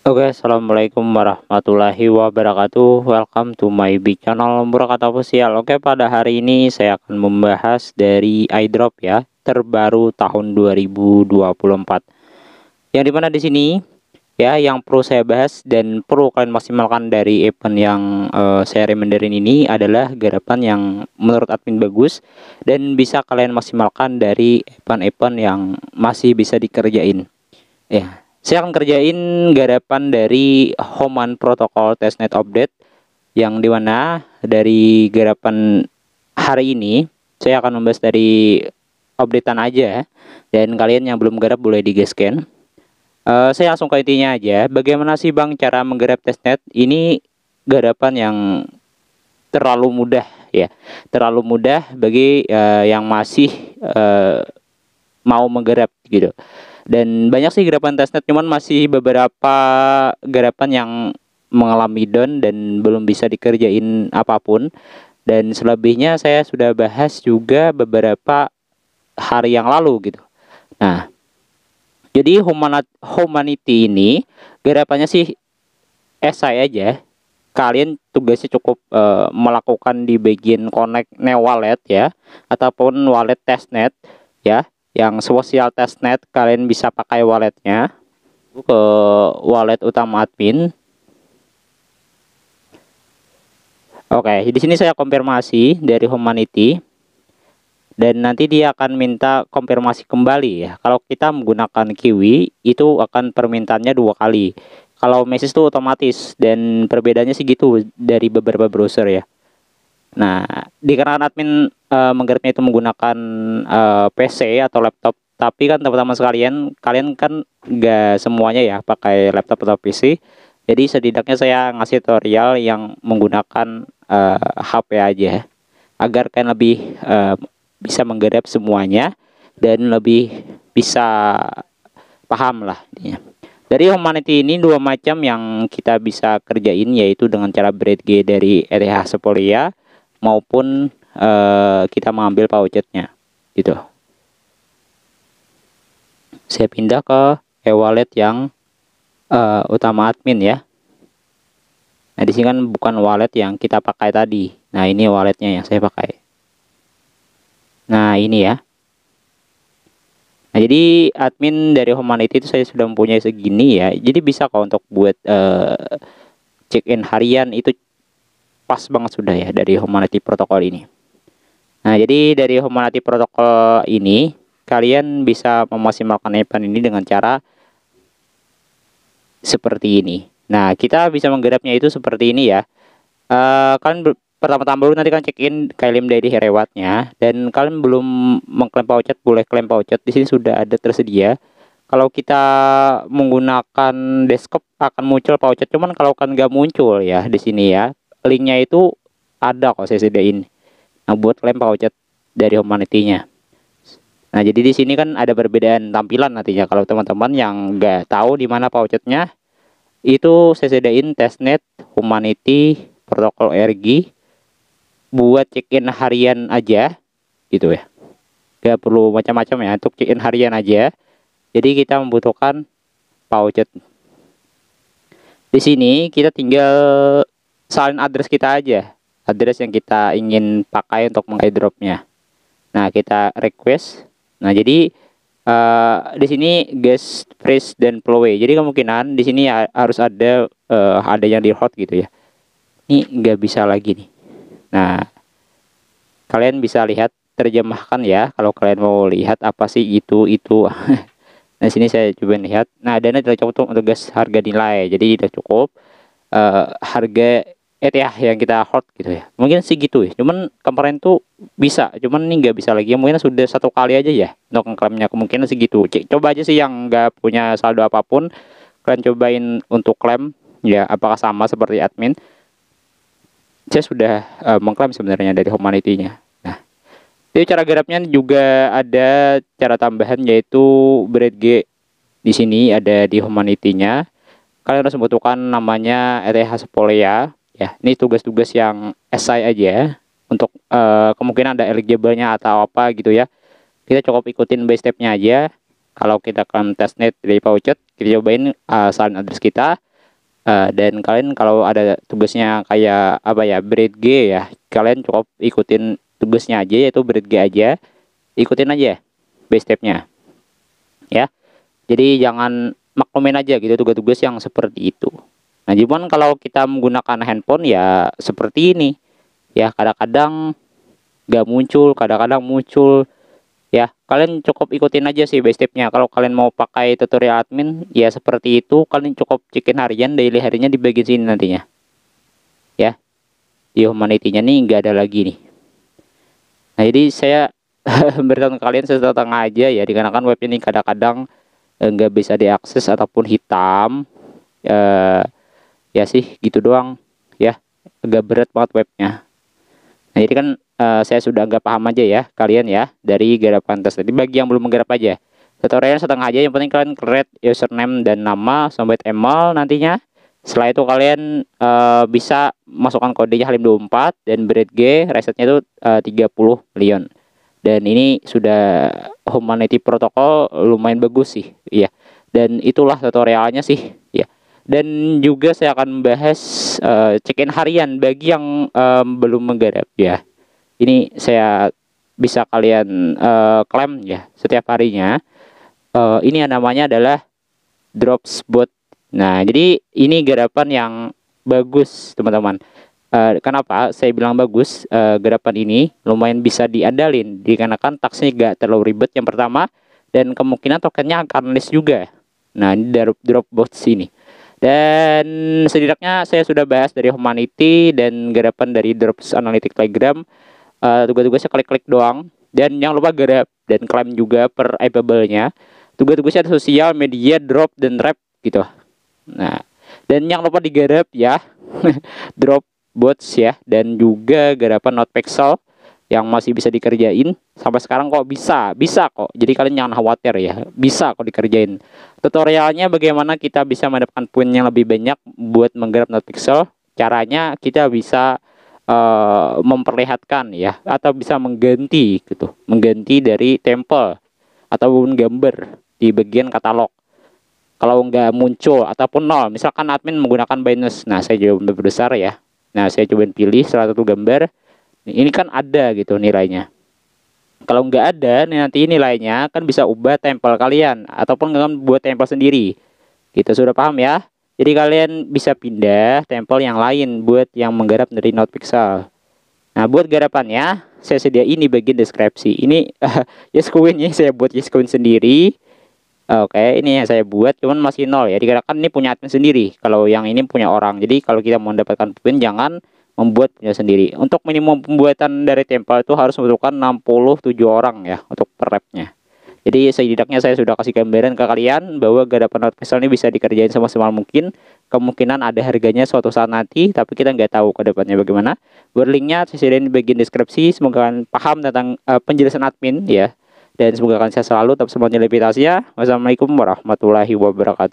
Oke, assalamualaikum warahmatullahi wabarakatuh. Welcome to my big channel Murakat Official. Oke, pada hari ini saya akan membahas dari iDrop ya, terbaru tahun 2024. Yang dimana di sini ya, yang perlu saya bahas dan perlu kalian maksimalkan dari event yang saya remenderin ini adalah garapan yang menurut admin bagus dan bisa kalian maksimalkan dari event-event yang masih bisa dikerjain. Ya, saya akan kerjain garapan dari Homan Protocol Testnet Update yang dimana dari garapan hari ini saya akan membahas dari updatean aja, dan kalian yang belum garap boleh digasken. Saya langsung ke intinya aja. Bagaimana sih Bang cara menggarap testnet? Ini garapan yang terlalu mudah ya, terlalu mudah bagi yang masih mau menggarap gitu. Dan banyak sih garapan testnet, cuman masih beberapa garapan yang mengalami down dan belum bisa dikerjain apapun. Dan selebihnya saya sudah bahas juga beberapa hari yang lalu gitu. Nah, jadi Humanity ini garapannya sih esai aja. Kalian tugasnya cukup melakukan di bagian connect new wallet ya, ataupun wallet testnet ya. Yang social testnet kalian bisa pakai walletnya ke wallet utama admin. Oke, di sini saya konfirmasi dari Humanity dan nanti dia akan minta konfirmasi kembali ya. Kalau kita menggunakan Kiwi itu akan permintaannya 2 kali. Kalau message itu otomatis, dan perbedaannya sih gitu dari beberapa browser ya. Nah, dikarenakan admin menggarapnya itu menggunakan PC atau laptop, tapi kan teman-teman sekalian, kalian kan nggak semuanya ya pakai laptop atau PC. Jadi setidaknya saya ngasih tutorial yang menggunakan HP aja, agar kalian lebih bisa menggarap semuanya dan lebih bisa paham lah intinya. Dari Humanity ini 2 macam yang kita bisa kerjain, yaitu dengan cara BridgeG dari ETH Sepolia maupun kita mengambil pouchetnya gitu. Saya pindah ke e-wallet yang utama admin ya. Nah, di sini kan bukan wallet yang kita pakai tadi. Nah, ini walletnya yang saya pakai. Nah, ini ya. Nah, jadi admin dari Humanity itu saya sudah mempunyai segini ya. Jadi bisa kok untuk buat check-in harian, itu pas banget sudah ya dari Humanity Protocol ini. Nah, jadi dari Humanity Protocol ini kalian bisa memaksimalkan event ini dengan cara seperti ini. Nah, kita bisa menggarapnya itu seperti ini ya. Kalian pertama-tama dulu nanti kan check-in Kylem dari Herewatnya, dan kalian belum mengklaim pouchet, boleh klaim pouchet. Di sini sudah ada tersedia. Kalau kita menggunakan desktop akan muncul pouchet, cuman kalau kan nggak muncul ya di sini ya, linknya itu ada kok saya sediain. Nah, buat klaim pouchet dari Humanity-nya. Nah, jadi di sini kan ada perbedaan tampilan nantinya. Kalau teman-teman yang nggak tahu di mana pouchetnya, itu saya sediain testnet Humanity Protokol RG buat check-in harian aja gitu ya. Gak perlu macam-macam ya, untuk check-in harian aja. Jadi kita membutuhkan pouchet. Di sini kita tinggal salin address kita aja, address yang kita ingin pakai untuk meng-airdropnya. Nah, kita request. Nah, jadi di sini guest freeze dan ploway. Jadi kemungkinan di sini harus ada yang di hot gitu ya. Ini nggak bisa lagi nih. Nah, kalian bisa lihat terjemahkan ya kalau kalian mau lihat apa sih itu. Nah, sini saya coba lihat. Nah, dana tidak cukup untuk gas harga nilai. Jadi tidak cukup harga ETH yang kita hold gitu ya. Mungkin sih gitu ya. Cuman kemarin tuh bisa, cuman ini nggak bisa lagi. Mungkin sudah 1 kali aja ya untuk klaimnya, kemungkinan segitu. Coba aja sih yang nggak punya saldo apapun, kalian cobain untuk klaim ya, apakah sama seperti admin. Saya sudah mengklaim sebenarnya dari Humanity-nya. Nah, jadi cara garapnya juga ada cara tambahan, yaitu BridgeG. Di sini ada di Humanity-nya. Kalian harus membutuhkan namanya ETH Sepolia. Ya, ini tugas-tugas yang esai aja. Untuk kemungkinan ada eligible-nya atau apa gitu ya. Kita cukup ikutin by step-nya aja. Kalau kita kan testnet dari pouchet, kita cobain salin address kita. Dan kalian kalau ada tugasnya kayak apa ya, bread G ya, kalian cukup ikutin tugasnya aja, yaitu bread G aja, ikutin aja by stepnya ya. Jadi jangan maklumin aja gitu tugas-tugas yang seperti itu. Nah, cuman kalau kita menggunakan handphone ya seperti ini ya, kadang-kadang nggak muncul, kadang-kadang muncul ya. Kalian cukup ikutin aja sih by stepnya. Kalau kalian mau pakai tutorial admin ya seperti itu, kalian cukup cekin harian, daily harinya di bagian sini nantinya ya. Di humanity-nya nih nggak ada lagi nih. Nah, jadi saya beritahu kalian setengah aja ya, dikarenakan web ini kadang-kadang nggak bisa diakses ataupun hitam. Ya sih gitu doang ya, agak berat banget webnya. Nah, jadi kan saya sudah agak paham aja ya kalian ya dari garapan tes tadi. Bagi yang belum menggarap aja, tutorialnya setengah aja, yang penting kalian create username dan nama sampai email nantinya. Setelah itu kalian bisa masukkan kodenya Halim24 dan bread G resetnya itu 30 million. Dan ini sudah humanity protocol lumayan bagus sih ya. Dan itulah tutorialnya sih ya. Dan juga saya akan membahas check-in harian bagi yang belum menggarap ya. Ini saya bisa kalian klaim ya setiap harinya. Ini yang namanya adalah Dropsbot. Nah, jadi ini garapan yang bagus teman-teman. Kenapa saya bilang bagus? Garapan ini lumayan bisa diandalin dikarenakan taksnya gak terlalu ribet yang pertama, dan kemungkinan tokennya akan list juga. Nah, ini Dropbot ini. Dan setidaknya saya sudah bahas dari humanity dan garapan dari Drops Analytics Telegram. Tugas-tugasnya klik-klik doang, dan jangan lupa garap dan klaim juga per nya. Tugas-tugasnya ada sosial, media, drop, dan rap gitu. Nah, dan jangan lupa digarap ya. Drop bots ya, dan juga garapan NotePixel yang masih bisa dikerjain sampai sekarang kok bisa kok. Jadi kalian jangan khawatir ya, bisa kok dikerjain. Tutorialnya bagaimana kita bisa mendapatkan poin yang lebih banyak buat menggarap NotePixel. Caranya kita bisa memperlihatkan ya, atau bisa mengganti gitu, mengganti dari temple ataupun gambar di bagian katalog. Kalau nggak muncul ataupun nol, misalkan admin menggunakan Binance, nah saya coba besar ya. Nah, saya coba pilih salah satu gambar. Ini kan ada gitu nilainya. Kalau nggak ada, nanti nilainya kan bisa ubah tempel kalian ataupun kalian buat tempel sendiri. Kita sudah paham ya. Jadi kalian bisa pindah tempel yang lain buat yang menggarap dari NotePixel. Nah, buat garapannya saya sediain di bagian deskripsi. Ini Yescoin-nya saya buat Yescoin sendiri. Oke, ini yang saya buat, cuman masih nol ya, dikarenakan ini punya admin sendiri. Kalau yang ini punya orang. Jadi kalau kita mau mendapatkan poin, jangan membuat punya sendiri. Untuk minimum pembuatan dari temple itu harus membutuhkan 67 orang ya untuk per repnya. Jadi setidaknya saya sudah kasih gambaran ke kalian bahwa garapan NotePixel ini bisa dikerjain semaksimal mungkin. Kemungkinan ada harganya suatu saat nanti, tapi kita nggak tahu ke depannya bagaimana. Linknya saya sediain di bagian deskripsi. Semoga kalian paham tentang penjelasan admin ya. Dan semoga kalian sehat selalu, tetap semangat levitasinya. Wassalamualaikum warahmatullahi wabarakatuh.